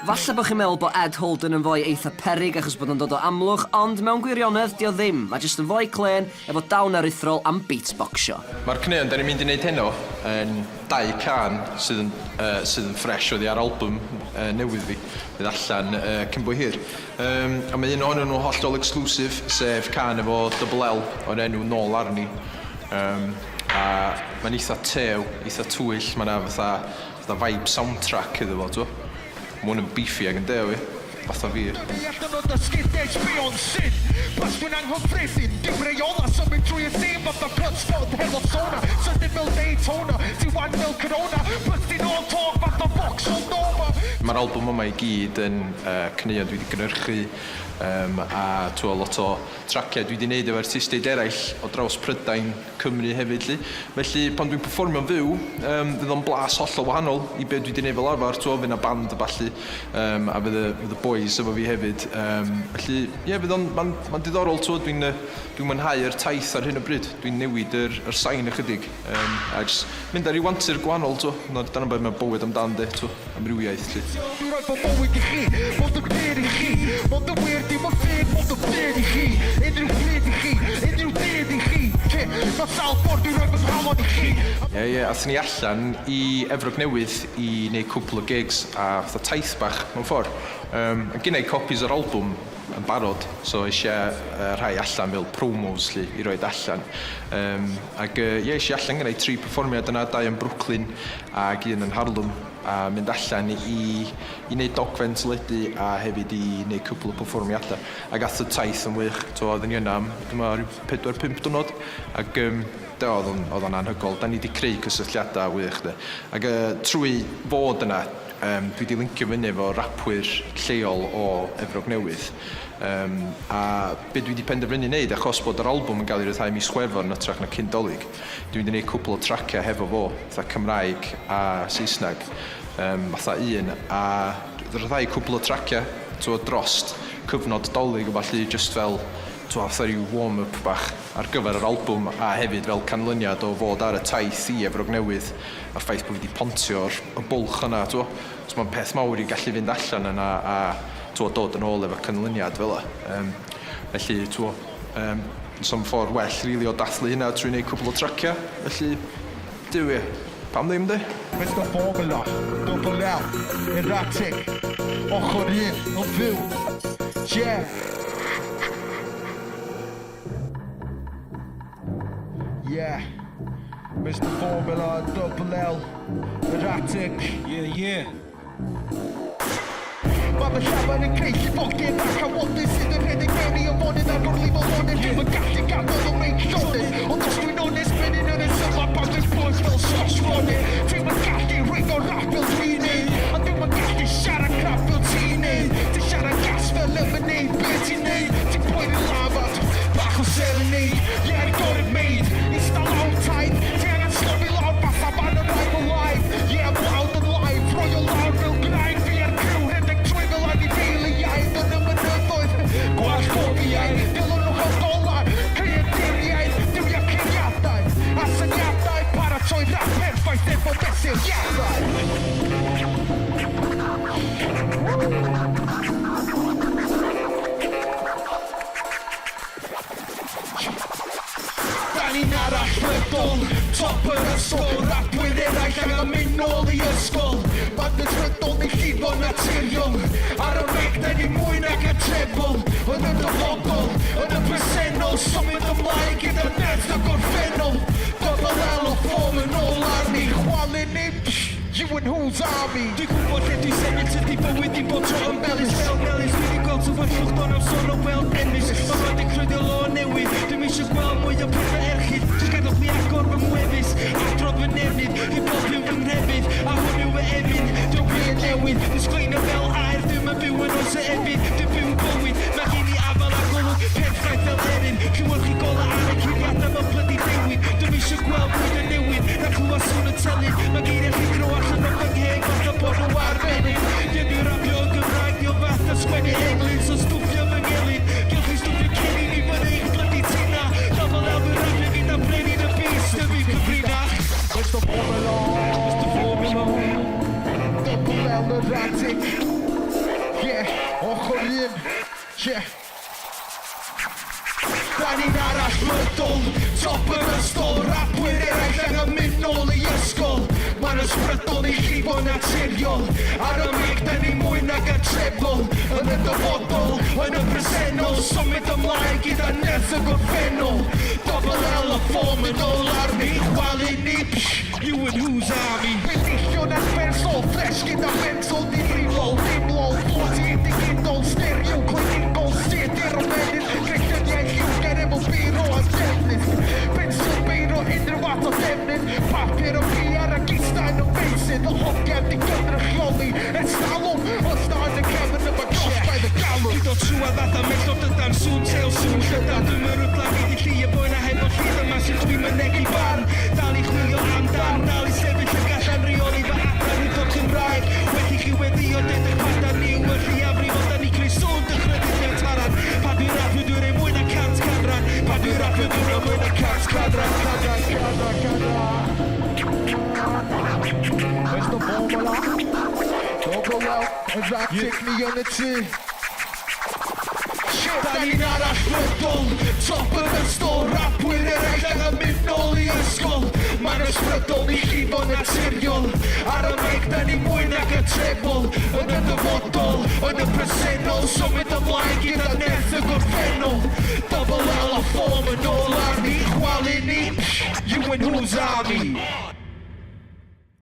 Falle bod chi'n meddwl bod Ed Holden yn fwy eitha peryg achos bod yn dod o Amlwch, ond mewn gwirionedd, di o ddim. Mae jyst yn fwy clen efo dawn aruthrol am beatboxio. Mae'r cneuon da ni'n mynd i wneud heno yn 2 can sydd yn fresh oddi ar album newydd fi. Bydd allan cyn bwy hir. A mae un ohonyn nhw hollol exclusive, sef can efo Double L o'r enw Nôl Arni. A mae'n eitha tew, eitha twyll, mae'n fatha vibe soundtrack iddo fo, t'wo. Mae hwn yn beefy ag yn dew i, fatha fi. Allan o dysgu'r edge beyond sin. Pas dwi'n anghyffredin, dim reola, symud trwy y dim fatha clutchford hefo sona. Sydyn fel Daytona, ti wan fel Corona, bystin all talk fatha Vauxhall Nova. Mae'r album yma i gyd yn cneuon dwi wedi gynhyrchu a lot o traciau dwi wedi gwneud efo artistiaid eraill o draws Prydain, Cymru hefyd. Felly pan dwi'n performio'n fyw, fydd o'n blas hollol wahanol i be dwi wedi gwneud fel arfer. Fydd yna band a ballu a fydd y boys efo fi hefyd. Felly, fydd o'n diddorol. Dwi'n mwynhau'r taith ar hyn o bryd. Dwi'n newid yr sain ychydig. A jyst mynd ar ei wantur gwahanol. Dyna beth mae bywyd amdan amrywiaeth. Dwi'n rhoi fo bywyd i chi, mod yn byr i chi, mod yn wir dim yn ffyr, mod yn byr i chi, unrhyw bryd i chi, unrhyw dydd i chi, mae sawl ffordd dwi'n rhoi fy halon i chi. Athyn ni allan i Efrog Newydd i wneud cwpl o gigs a fatha taith bach mewn ffordd. Gynnau copies o'r album yn barod, so eisiau rhai allan fel promos i roed allan. Eisiau allan gynnau 3 perfformiad yna, 2 yn Brooklyn ac 1 yn Harlem, a mynd allan i wneud dogfen teledu a hefyd i wneud cwpl o perfformiadau. A gath y taith yn wych, oedden ni yna am 4-5 diwrnod, ac oedd o'n anhygol. Da ni wedi creu cysylltiadau wych. Ac trwy fod yna, dwi wedi lincio fyny efo rapwyr lleol o Efrog Newydd. A be dwi wedi penderfynu wneud, achos bod yr album yn cael ei ryddhau mis Chwefror yn ytrach na Cyndolig, dwi wedi gwneud cwpl o traciau hefo fo, fatha Cymraeg a Saesneg, fatha un, a ryddhau cwpl o traciau drost cyfnod dolig o falle just fel fatha rhyw warm-up bach ar gyfer yr album a hefyd fel canlyniad o fod ar y taith i Efrog Newydd a'r ffaith bod fi wedi pontio'r bwlch yna. Mae'n peth mawr i gallu fynd allan yna a dod yn ôl efo canlyniad fel yna. Felly, so'n ffordd well rili o dathlu hynna trwy wneud cwpl o traciau. Felly, diwy, pam ddim di? Mr. Formula, Double L, erratic, ochr un, yn fyw, yeah, Mr. Formula, Double L, erratic, Mae llawer yn creichu ffogin ac a wodus sydd yn rhedeg mewn i ymwneud ar wrli fel honnyn. Dwi'n yn gallu gadael o'n reich sionin, ond os dwi'n honest menyn yn y sylfa pan dwi'n bwys fel Josh Ronin. Dwi'n yn gallu ring o rap fel dwi'n neud, a dwi'n yn gallu siarad crap fel ti'n neud. Ti'n siarad gas fel lemonade, beth ti'n neud? Ti'n poen yn lafad, bach o serenade, yeah, I got it made. It's the long time, ti angen sgorfi lawr fatha ban yn rhaid o live. Yeah, I'm loud and live, roi o lawr fel gwnaeth fi ar criw, rhedeg trwy fel ag i deiliaid yn ymwynyddoedd. Gwall cofiau, dilyn nhw fel dolar, creaduriaid, diwio cyniadau, a syniadau, paratoi rap perffaith efo mesuriadau. Da ni'n arallfydol, top yr ysgol, rapwyr eraill angen mynd nôl i ysgol. Mae'n ddrydol neu llifo naturiol, ar y reg da ni mwy nag y trebol. Yn y dyfodol, yn y presennol, symud ymlaen gyda nerth y gorffennol. Double L o ffom yn ôl arni, chwalyn ni, you and who's army. Dwi'n gwybod lle dwi'n sefyll tydi bywyd i bod tro yn belys fel melys. Dwi wedi gweld sefyllwch don am son o weld ennill. Mae rhaid i crydio'r lo newydd, dwi'n eisiau gweld mwy o pethau erchyd. Dwi'n gadwch mi agor fy mwefus, adrodd fy nefnydd, i bob byw fy nghefydd, a hwn yw y efyn. Dwi'n byd newydd, dwi'n sglein fel air, dwi'n yn byw yn oes y efyd. Dwi'n byw yn bywyd, mae gen i afal a golwg, perffaith fel erin. Clywch i gola ar y cyniadau mewn blydi dewid. Dwi'n eisiau gweld mwyd y newid, na clywed sŵn y telyn. Mae gen i'r hydro allan o fy ngheg, fatha bod nhw ar felyn. Dwi'n dwi'n rapio yn Gymraeg, diolch fatha sgwennu englyn, so stwffio fy ngelyn. Gylch chi stwffio celyn i fyny eich blydi tina. Double L fy rapio gyda brenin y bus, dy fi'n cyfrinach. Mr. Formula, Double L erratic. ochr un. Da ni'n arall mydol, top yn ystol, rapwyr eraill angen mynd nôl i ysgol. Ma'n ysbrydol i chi fod naturiol, ar y mig da ni mwy nag y trebol. Yn y dyfodol, yn y presennol, symud ymlaen gyda nerth y gorffennol. Double L y ffom yn ôl arni, chwalu ni, you and who's army. Bendillion at bersol, fresh gyda bensol, difrifol, dimlol, floti digidol, stereo, clinical, stedir o menydd, Christian Ieugen efo biro a defnydd. Pencil beiro, unrhyw fath o defnydd, papur o biar a gistain o feisydd, y hogem di gynrychioli, ers talwm, os na yn y cefn yma gosbaidd y galw. Hyd o trwad fath a metod ydan sŵn, teo sŵn, llydan, dwi'n myrw blanid i chi, y boi na hefo llyd yma sy'n dwi'n mynegu barn, dal i chwilio amdan, dal i sefyll y gallan reoli fy adran hyd o'r Cymraeg, wedi chi weddio dyd y padan ni, wedi afrifo da ni creu sŵn dychrydydd mewn taran, pa dwi'n rap dwi'n ei mwy na cant canran, pa dwi'n rap dwi'n ei mwy na cant canran, Where's the formula? Don't go out and rap take me on the tree. Da ni'n arall mydol, top yn ystol, rapwyr eraill angen mynd nôl i ysgol. Ma'n ysbrydol i chi fod naturiol, ar y meg da ni mwy nag y trebol. Yn y dyfodol, yn y presennol, symud ymlaen gyda nerth y gorffennol. Double L a ffom yn ôl arni, chwalu ni, you and who's army.